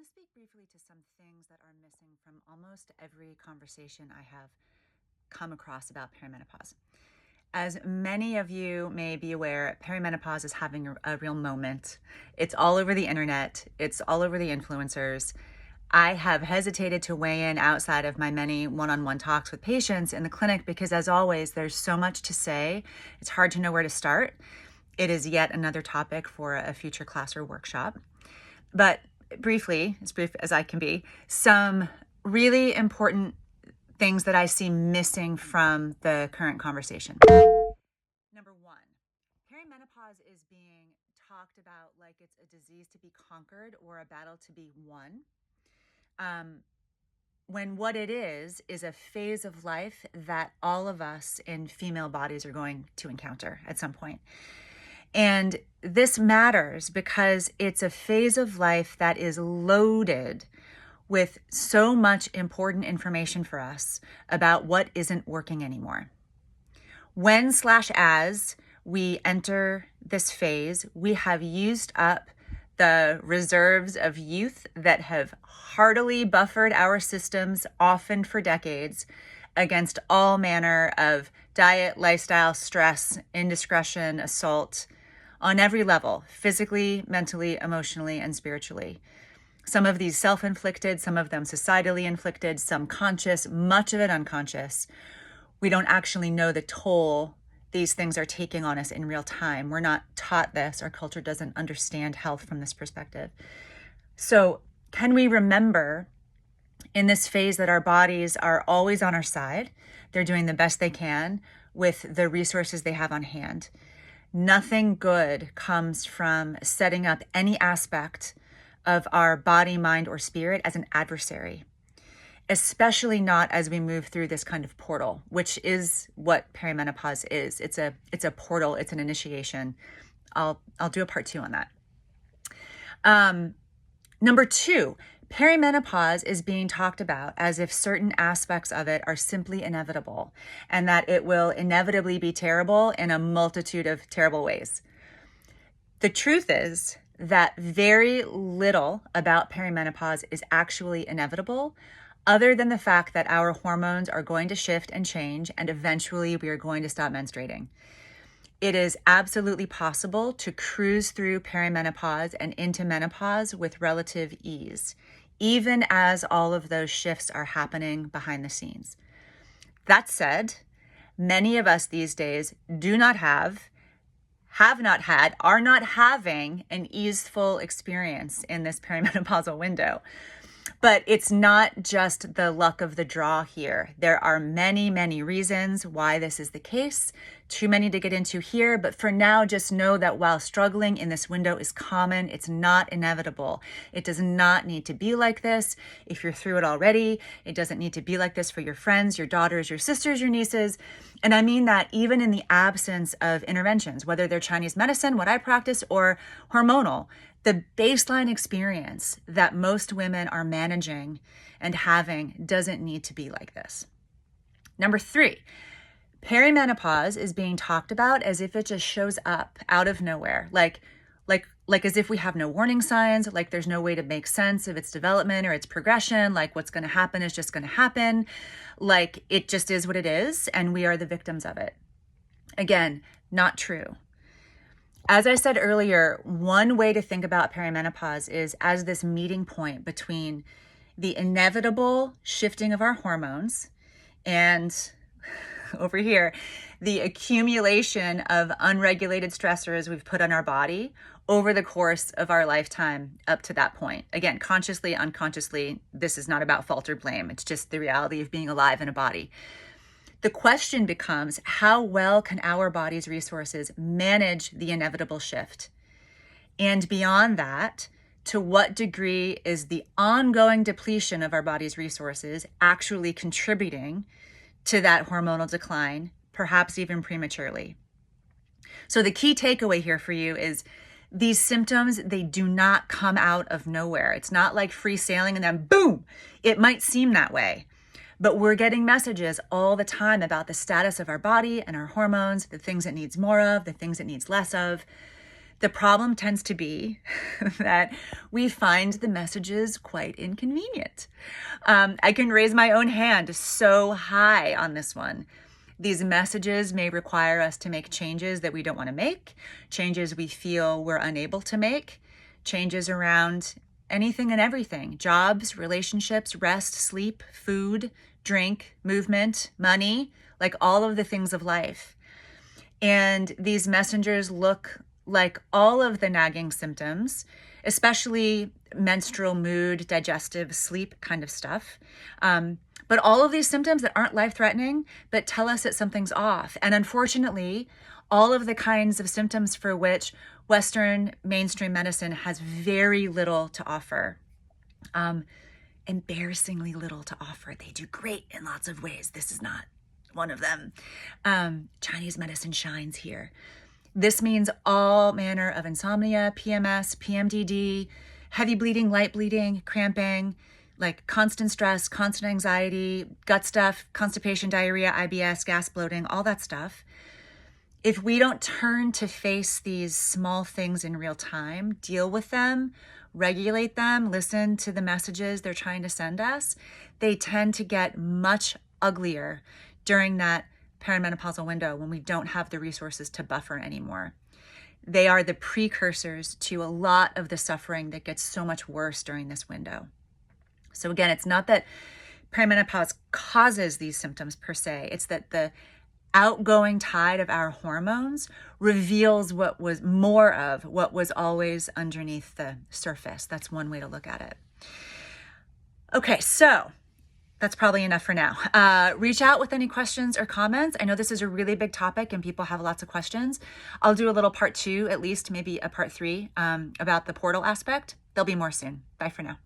want to speak briefly to some things that are missing from almost every conversation I have come across about perimenopause. As many of you may be aware, perimenopause is having a real moment. It's all over the internet. It's all over the influencers. I have hesitated to weigh in outside of my many one-on-one talks with patients in the clinic because, as always, there's so much to say. It's hard to know where to start. It is yet another topic for a future class or workshop. But briefly, as brief as I can be, some really important things that I see missing from the current conversation. Number one, perimenopause is being talked about like it's a disease to be conquered or a battle to be won. When what it is a phase of life that all of us in female bodies are going to encounter at some point. And this matters because it's a phase of life that is loaded with so much important information for us about what isn't working anymore. When/as we enter this phase, we have used up the reserves of youth that have heartily buffered our systems, often for decades, against all manner of diet, lifestyle, stress, indiscretion, assault, on every level, physically, mentally, emotionally, and spiritually. Some of these self-inflicted, some of them societally inflicted, some conscious, much of it unconscious. We don't actually know the toll these things are taking on us in real time. We're not taught this. Our culture doesn't understand health from this perspective. So can we remember in this phase that our bodies are always on our side? They're doing the best they can with the resources they have on hand. Nothing good comes from setting up any aspect of our body, mind, or spirit as an adversary, especially not as we move through this kind of portal, which is what perimenopause is. It's a portal. It's an initiation. I'll do a part 2 on that. Number 2, perimenopause is being talked about as if certain aspects of it are simply inevitable and that it will inevitably be terrible in a multitude of terrible ways. The truth is that very little about perimenopause is actually inevitable, other than the fact that our hormones are going to shift and change, and eventually we are going to stop menstruating. It is absolutely possible to cruise through perimenopause and into menopause with relative ease, even as all of those shifts are happening behind the scenes. That said, many of us these days do not have not had, are not having an easeful experience in this perimenopausal window. But it's not just the luck of the draw here. There are many, many reasons why this is the case. Too many to get into here, but for now, just know that while struggling in this window is common, it's not inevitable. It does not need to be like this. If you're through it already, it doesn't need to be like this for your friends, your daughters, your sisters, your nieces. And I mean that even in the absence of interventions, whether they're Chinese medicine, what I practice, or hormonal. The baseline experience that most women are managing and having doesn't need to be like this. Number 3, perimenopause is being talked about as if it just shows up out of nowhere, like as if we have no warning signs, like there's no way to make sense of its development or its progression, like what's going to happen is just going to happen, like it just is what it is, and we are the victims of it. Again, not true. As I said earlier, one way to think about perimenopause is as this meeting point between the inevitable shifting of our hormones and, over here, the accumulation of unregulated stressors we've put on our body over the course of our lifetime up to that point. Again, consciously, unconsciously, this is not about fault or blame. It's just the reality of being alive in a body. The question becomes, how well can our body's resources manage the inevitable shift? And beyond that, to what degree is the ongoing depletion of our body's resources actually contributing to that hormonal decline, perhaps even prematurely? So the key takeaway here for you is these symptoms, they do not come out of nowhere. It's not like free sailing and then boom, it might seem that way. But we're getting messages all the time about the status of our body and our hormones, the things it needs more of, the things it needs less of. The problem tends to be that we find the messages quite inconvenient. I can raise my own hand so high on this one. These messages may require us to make changes that we don't want to make, changes we feel we're unable to make, changes around anything and everything: jobs, relationships, rest, sleep, food, drink, movement, money, like all of the things of life. And these messengers look like all of the nagging symptoms, especially menstrual, mood, digestive, sleep kind of stuff. But all of these symptoms that aren't life-threatening, but tell us that something's off. And unfortunately, all of the kinds of symptoms for which Western mainstream medicine has very little to offer. Embarrassingly little to offer. They do great in lots of ways. This is not one of them. Chinese medicine shines here. This means all manner of insomnia, PMS, PMDD, heavy bleeding, light bleeding, cramping, like constant stress, constant anxiety, gut stuff, constipation, diarrhea, IBS, gas, bloating, all that stuff. If we don't turn to face these small things in real time, deal with them, regulate them, listen to the messages they're trying to send us, they tend to get much uglier during that perimenopausal window when we don't have the resources to buffer anymore. They are the precursors to a lot of the suffering that gets so much worse during this window. So again, it's not that perimenopause causes these symptoms per se, it's that the outgoing tide of our hormones reveals what was more of what was always underneath the surface. That's one way to look at it. Okay, so that's probably enough for now. Reach out with any questions or comments. I know this is a really big topic and people have lots of questions. I'll do a little part 2, at least maybe a part 3, about the portal aspect. There'll be more soon. Bye for now.